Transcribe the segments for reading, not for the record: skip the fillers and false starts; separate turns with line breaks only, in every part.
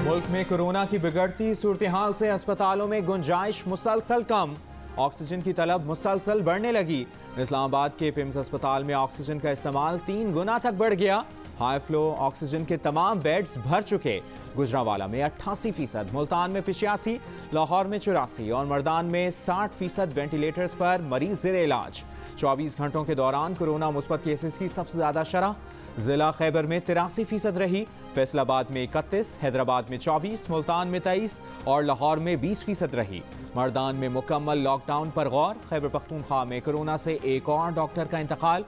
मुल्क में कोरोना की बिगड़ती सूरत हाल से अस्पतालों में गुंजाइश मुसलसल कम, ऑक्सीजन की तलब मुसलसल बढ़ने लगी। इस्लामाबाद के पिम्स अस्पताल में ऑक्सीजन का इस्तेमाल 3 गुना तक बढ़ गया। हाई फ्लो ऑक्सीजन के तमाम बेड्स भर चुके। गुजरांवाला में 88%, मुल्तान में 85%, लाहौर में 84% और मर्दान में 60% वेंटिलेटर्स पर मरीज ज़ेर इलाज। 24 घंटों के दौरान कोरोना मुस्बत केसेस की सबसे ज्यादा शरह जिला खैबर में 83% रही, फैसलाबाद में 31%, हैदराबाद में 24%, मुल्तान में 23% और लाहौर में 20% रही। मर्दान में मुकम्मल लॉकडाउन पर गौर। खैबर पख्तूनख्वा में कोरोना से एक और डॉक्टर का इंतकाल।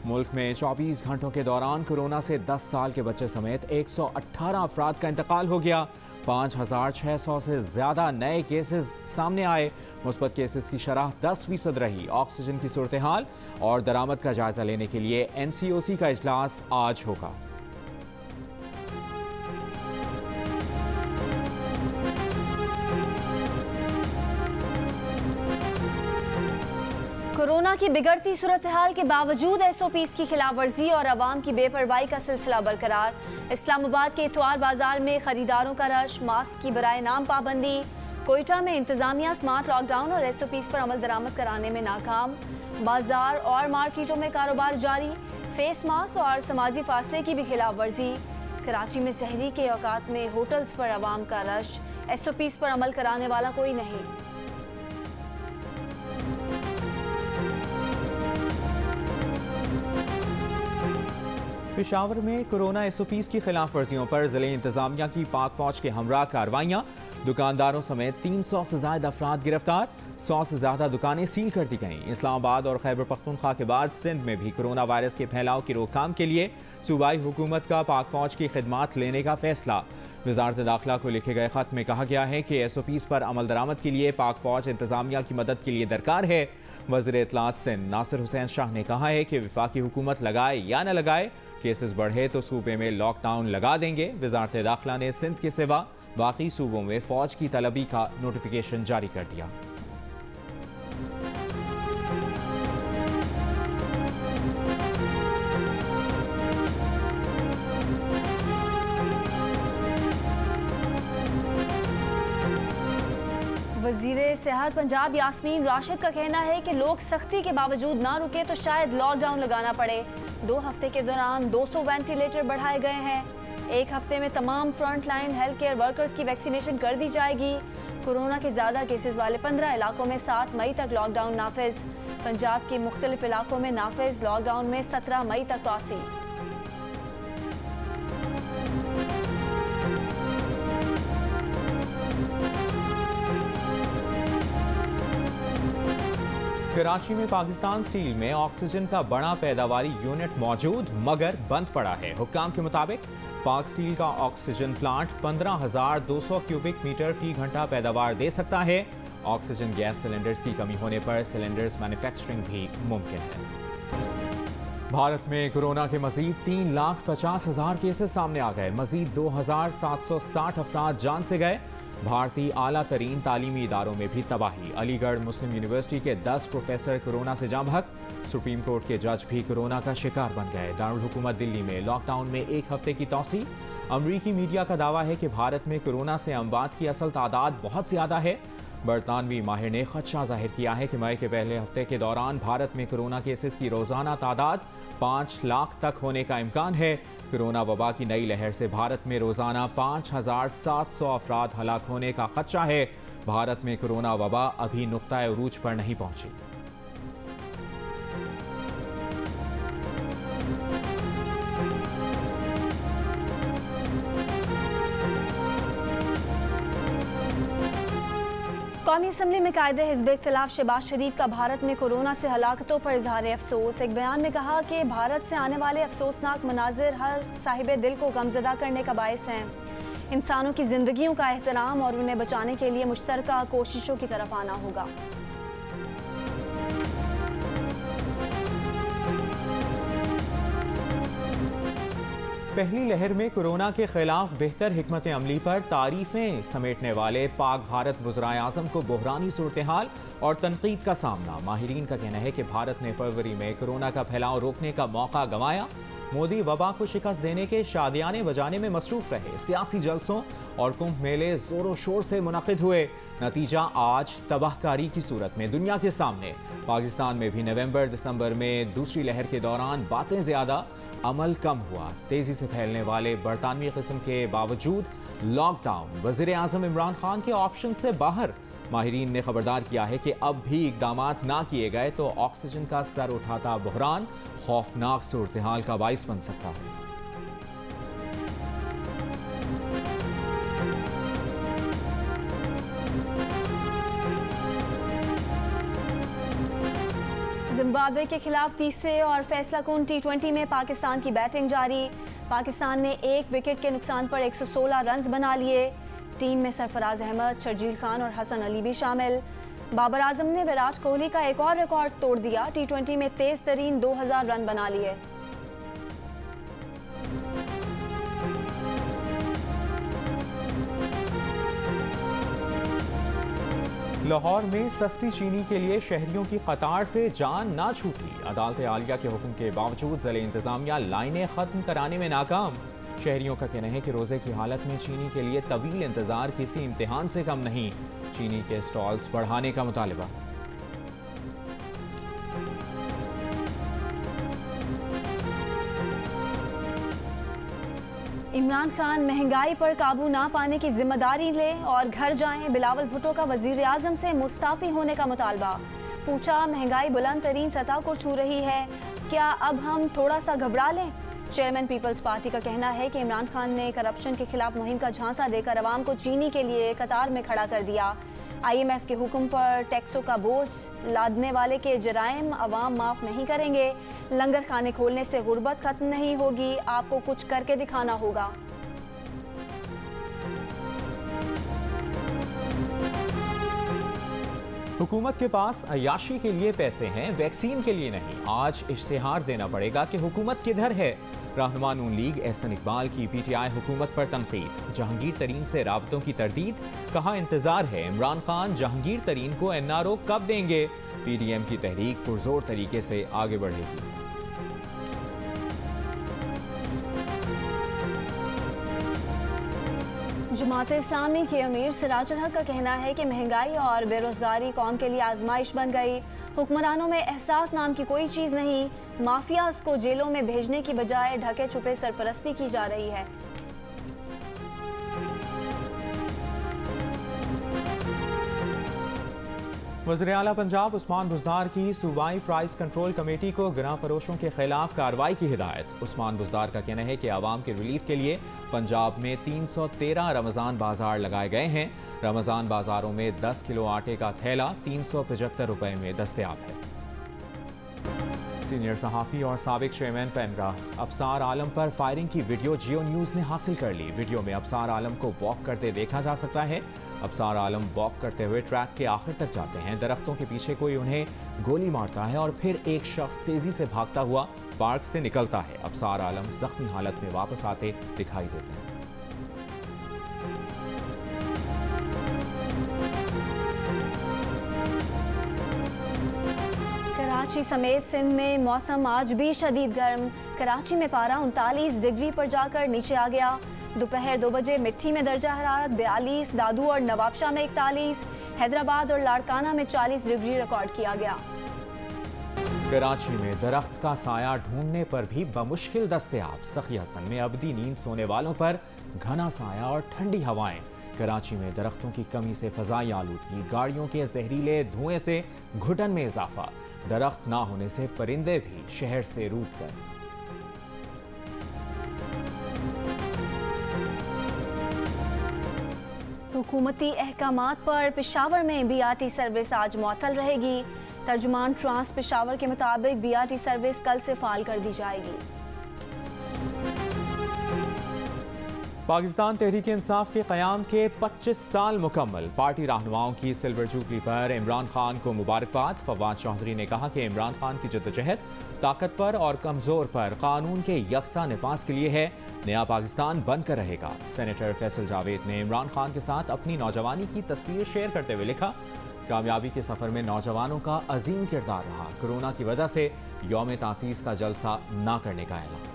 मुल्क में 24 घंटों के दौरान कोरोना से 10 साल के बच्चे समेत 118 अफराद का इंतकाल हो गया। 5600 से ज्यादा नए केसेस सामने आए। मुस्बत केसेस की शरह 10% रही। ऑक्सीजन की सूरत हाल और दरामद का जायजा लेने के लिए NCOC का इजलास आज होगा।
कोरोना की बिगड़ती सूरत हाल के बावजूद SOPs की खिलाफ वर्जी और अवाम की बेपरवाही का सिलसिला बरकरार। इस्लामाबाद के इतवार बाजार में खरीदारों का रश, मास्क की बराए नाम पाबंदी। कोयटा में इंतजामिया स्मार्ट लॉकडाउन और SOPs पर अमल दरामद कराने में नाकाम। बाजार और मार्केटों में कारोबार जारी, फेस मास्क और समाजी फासले की भी खिलाफ वर्जी। कराची में सहरी के औकात में होटल्स पर अवाम का रश, SOPs पर अमल कराने वाला कोई नहीं।
पेशावर में कोरोना SOPs की खिलाफ वर्जियों पर जिले इंतजामिया की पाक फौज के हमरा कार्रवाइयाँ। दुकानदारों समेत 300 से ज्यादा अफराद गिरफ्तार। 100 से ज्यादा दुकानें सील कर दी गईं। इस्लामाबाद और खैबर पख्तूनख्वा के बाद सिंध में भी कोरोना वायरस के फैलाव की रोकथाम के लिए सूबाई हुकूमत का पाक फौज की खिदमात लेने का फैसला। वजारत दाखिला को लिखे गए खत में कहा गया है कि SOPs पर अमल दरामद के लिए पाक फौज इंतजामिया की मदद के लिए दरकार है। वज़ीर इत्तलात सिंध नासिर हुसैन शाह ने कहा है कि वफाकी हुकूमत लगाए या न लगाए, केसेस बढ़े तो सूबे में लॉकडाउन लगा देंगे। वजारत दाखिला ने सिंध के सिवा बाकी सूबों में फौज की तलबी का नोटिफिकेशन जारी कर दिया।
वज़ीर सेहत पंजाब यास्मीन राशिद का कहना है कि लोग सख्ती के बावजूद ना रुके तो शायद लॉकडाउन लगाना पड़े। 2 हफ्ते के दौरान 200 वेंटिलेटर बढ़ाए गए हैं। 1 हफ्ते में तमाम front line health care workers की वैक्सीनेशन कर दी जाएगी। कोरोना के ज़्यादा केसेस वाले 15 इलाकों में 7 मई तक लॉकडाउन नाफिज। पंजाब के मुख्तलिफ इलाकों में नाफिज लॉकडाउन में 17 मई तक तोसी।
कराची में पाकिस्तान स्टील में ऑक्सीजन का बड़ा पैदावारी यूनिट मौजूद मगर बंद पड़ा है। हुक्काम के मुताबिक पाक स्टील का ऑक्सीजन प्लांट 15,200 क्यूबिक मीटर फी घंटा पैदावार दे सकता है। ऑक्सीजन गैस सिलेंडर्स की कमी होने पर सिलेंडर्स मैन्युफैक्चरिंग भी मुमकिन है। भारत में कोरोना के मजीद 3,50,000 केसेस सामने आ गए। मजीद 2,760 अफराद जान से गए। भारतीय आला तरीन तालीमी इदारों में भी तबाही। अलीगढ़ मुस्लिम यूनिवर्सिटी के 10 प्रोफेसर कोरोना से जाँ बहक। सुप्रीम कोर्ट के जज भी कोरोना का शिकार बन गए। दारुल हुकूमत दिल्ली में लॉकडाउन में 1 हफ्ते की तौसी। अमरीकी मीडिया का दावा है कि भारत में कोरोना से अमवात की असल तादाद बहुत ज़्यादा है। बरतानवी माहिर ने खदशा जाहिर किया है कि मई के पहले हफ्ते के दौरान भारत में कोरोना केसेस की रोज़ाना तादाद 5 लाख तक होने का इम्कान है। कोरोना वबा की नई लहर से भारत में रोज़ाना 5,700 अफराद हलाक होने का खदशा है। भारत में कोरोना वबा अभी नुक्ता उरूज पर नहीं पहुंची।
कौमी असम्बली में कायदे हिज़्ब इख्तिलाफ शहबाज शरीफ का भारत में कोरोना से हलाकतों पर इजहार अफसोस। एक बयान में कहा कि भारत से आने वाले अफसोसनाक मनाजिर हर साहिब दिल को गमज़दा करने का बायस हैं। इंसानों की जिंदगियों का एहतराम और उन्हें बचाने के लिए मुश्तरका कोशिशों की तरफ आना होगा।
पहली लहर में कोरोना के खिलाफ बेहतर हिकमत अमली पर तारीफें समेटने वाले पाक भारत वज़ीर आज़म को बहरानी सूरत हाल और तनकीद का सामना। माहिरीन का कहना है कि भारत ने फरवरी में कोरोना का फैलाव रोकने का मौका गंवाया। मोदी वबा को शिकस्त देने के शादियाने बजाने में मसरूफ रहे। सियासी जलसों और कुंभ मेले जोरों शोर से मुनक़िद हुए। नतीजा आज तबाहकारी की सूरत में दुनिया के सामने। पाकिस्तान में भी नवंबर दिसंबर में दूसरी लहर के दौरान बातें ज़्यादा, अमल कम हुआ। तेज़ी से फैलने वाले बरतानवी किस्म के बावजूद लॉकडाउन। वज़ीर आज़म इमरान खान के ऑप्शन से बाहर। माहिरीन ने खबरदार किया है कि अब भी इक़दामात ना किए गए तो ऑक्सीजन का सर उठाता बहरान खौफनाक सूरत हाल का बाइस बन सकता है।
जिम्बाब्वे के खिलाफ तीसरे और फैसलाकुन T20 में पाकिस्तान की बैटिंग जारी। पाकिस्तान ने एक विकेट के नुकसान पर 116 रन बना लिए। टीम में सरफराज अहमद, शर्जील खान और हसन अली भी शामिल। बाबर आजम ने विराट कोहली का एक और रिकॉर्ड तोड़ दिया। T20 में तेज तरीन 2000 रन बना लिए।
लाहौर में सस्ती चीनी के लिए शहरियों की कतार से जान ना छूटी। अदालत आलिया के हुक्म के बावजूद ज़िले इंतजामिया लाइनें खत्म कराने में नाकाम। शहरियों का कहना है कि रोजे की हालत में चीनी के लिए तवील इंतजार किसी इम्तिहान से कम नहीं। चीनी के स्टॉल्स बढ़ाने का मुतालबा।
इमरान खान महंगाई पर काबू ना पाने की जिम्मेदारी ले और घर जाएं। बिलावल भुट्टो का वजीर आजम से मुस्ताफी होने का मुतालबा। पूछा, महंगाई बुलंद तरीन सतह को छू रही है, क्या अब हम थोड़ा सा घबरा लें? चेयरमैन पीपल्स पार्टी का कहना है कि इमरान खान ने करप्शन के खिलाफ मुहिम का झांसा देकर अवाम को चीनी के लिए कतार में खड़ा कर दिया। IMF के हुक्म पर टैक्सों का बोझ लादने वाले के जराइम अवाम माफ़ नहीं करेंगे। लंगर खाने खोलने से गुर्बत खत्म नहीं होगी, आपको कुछ करके दिखाना होगा।
हुकूमत के पास अयाशी के लिए पैसे हैं, वैक्सीन के लिए नहीं। आज इश्तिहार देना पड़ेगा कि हुकूमत किधर है। रहनुमा नून लीग एहसन इकबाल की PTI हुकूमत पर तनकीद। जहांगीर तरीन से राबतों की तरदीद, कहा इंतजार है इमरान खान जहांगीर तरीन को NRO कब देंगे। PDM की तहरीक पुरजोर तरीके से आगे बढ़ेगी।
जमात इस्लामी के अमीर सिराजुल हक का कहना है कि महंगाई और बेरोजगारी कौम के लिए आजमाइश बन गई। हुक्मरानों में एहसास नाम की कोई चीज़ नहीं। माफियाज को जेलों में भेजने की बजाय ढके छुपे सरपरस्ती की जा रही है।
वज़ीर आला पंजाब उस्मान बुज़दार की सूबाई प्राइस कंट्रोल कमेटी को गिरां फरोशों के खिलाफ कार्रवाई की हिदायत। उस्मान बुज़दार का कहना है कि आवाम के रिलीफ के लिए पंजाब में 313 रमज़ान बाजार लगाए गए हैं। रमज़ान बाजारों में 10 किलो आटे का थैला 375 रुपए में दस्तयाब है। सीनियर सहाफ़ी और साबिक चेयरमैन पेनरा अबसार आलम पर फायरिंग की वीडियो जियो न्यूज़ ने हासिल कर ली। वीडियो में अबसार आलम को वॉक करते देखा जा सकता है। अबसार आलम वॉक करते हुए ट्रैक के आखिर तक जाते हैं। दरख्तों के पीछे कोई उन्हें गोली मारता है और फिर एक शख्स तेजी से भागता हुआ पार्क से निकलता है। अबसार आलम जख्मी हालत में वापस आते दिखाई देते हैं।
कराची समेत सिंध में मौसम आज भी शदीद गर्म। कराची में पारा 39 डिग्री पर जाकर नीचे आ गया। दोपहर 2 बजे मिट्टी में दर्जा हरारत 42, दादू और नवाबशाह में 41, हैदराबाद और लाड़काना में 40 डिग्री रिकॉर्ड किया गया।
कराची में दरख्त का साया ढूंढने पर भी बमुश्किल दस्तयाब। सखी हसन में अबदी नींद सोने वालों पर घना साया और ठंडी हवाएं। कराची में दरख्तों की कमी से फजाई आलूदगी, गाड़ियों के जहरीले धुएं से घुटन में इजाफा। दरख्त ना होने से परिंदे भी शहर से रूठ गए।
हुकूमती अहकामात पर पेशावर में BRT सर्विस आज मुअत्तल रहेगी। तर्जुमान ट्रांस पेशावर के मुताबिक BRT सर्विस कल से फाल कर दी जाएगी।
पाकिस्तान तहरीक इंसाफ के क़याम के 25 साल मुकम्मल। पार्टी रहनुमाओं की सिल्वर जुबली पर इमरान खान को मुबारकबाद। फवाद चौधरी ने कहा कि इमरान खान की जद्दोजहद ताकतवर और कमजोर पर कानून के यकसा निफाज के लिए है, नया पाकिस्तान बनकर रहेगा। सेनेटर फैसल जावेद ने इमरान खान के साथ अपनी नौजवानी की तस्वीर शेयर करते हुए लिखा, कामयाबी के सफर में नौजवानों का अजीम किरदार रहा। कोरोना की वजह से यौम तासीस का जलसा ना करने का ऐलान।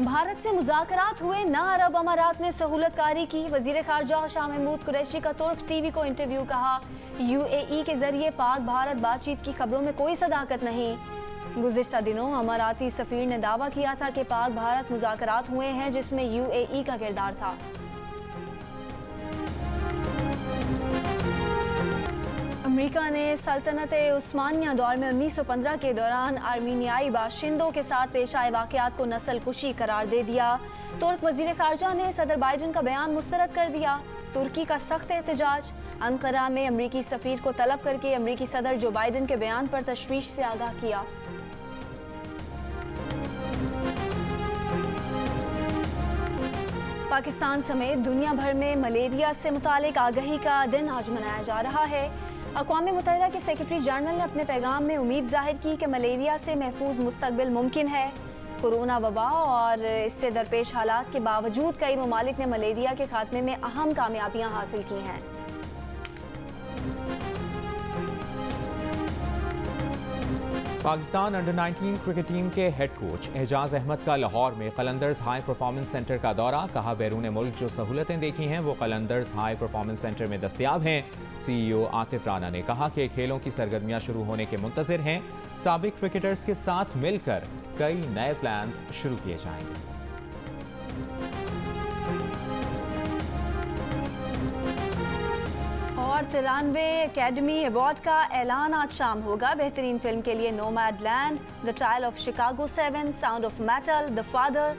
भारत से मुज़ाकरात हुए ना, अरब अमारात ने सहूलतकारी की। वज़ीर ख़ारजा शाह महमूद कुरैशी का तुर्क टीवी को इंटरव्यू, कहा UAE के जरिए पाक भारत बातचीत की खबरों में कोई सदाकत नहीं। गुज़िश्ता दिनों अमाराती सफ़ीर ने दावा किया था कि पाक भारत मुज़ाकरात हुए हैं जिसमें UAE का किरदार था। अमेरिका ने सल्तनत उस्मानिया दौर में 1915 के दौरान आर्मीनियाई बाशिंदों के साथ पेश आए वाक़यात को नस्ल कुशी करार दे दिया। तुर्क वज़ीर ख़ारजा ने सदर बाइडन का बयान मुस्तरद कर दिया। तुर्की का सख्त एहतजाज, अंकारा में अमरीकी सफ़ीर को तलब करके अमरीकी सदर जो बाइडन के बयान पर तशवीश से आगाह किया। पाकिस्तान समेत दुनिया भर में मलेरिया से मुतालिक आगाही का दिन आज मनाया जा रहा है। अक़वाम मुत्तहिदा के सेक्रेटरी जनरल ने अपने पैगाम में उम्मीद जाहिर की कि मलेरिया से महफूज मुस्तकबिल मुमकिन है। कोरोना वबा और इससे दरपेश हालात के बावजूद कई ममालिक ने मलेरिया के खात्मे में अहम कामयाबियां हासिल की हैं।
पाकिस्तान अंडर 19 क्रिकेट टीम के हेड कोच एजाज अहमद का लाहौर में कलंदर्स हाई परफॉर्मेंस सेंटर का दौरा, कहा बैरून मुल्क जो सहूलतें देखी हैं वो कलंदर्स हाई परफॉर्मेंस सेंटर में दस्तयाब हैं। CEO आतिफ राना ने कहा कि खेलों की सरगर्मियां शुरू होने के मुंतज़िर हैं। साबिक क्रिकेटर्स के साथ मिलकर कई नए प्लान्स शुरू किए जाएंगे।
और 93वें एकेडमी अवार्ड का ऐलान आज शाम होगा। बेहतरीन फिल्म के लिए Nomadland, the trial of Chicago 7, sound of metal, the father,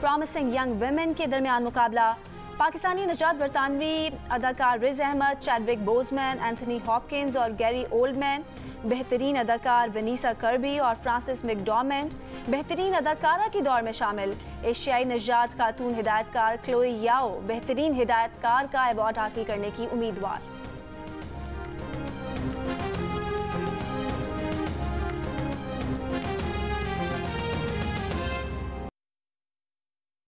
promising young woman के दरमियान मुकाबला। पाकिस्तानी नजात बरतानवी अदाकार Riz Ahmed, Chadwick Boseman, Anthony Hopkins और गैरी ओल्डमैन। बेहतरीन अदाकार वेनिसा कर्बी और फ्रांसिस मैकडॉर्मेंट बेहतरीन अदाकारा की दौर में शामिल। एशियाई नजात खातून हिदायतकार क्लोई याओ बेहतरीन हिदायतकार का अवार्ड हासिल करने की उम्मीदवार।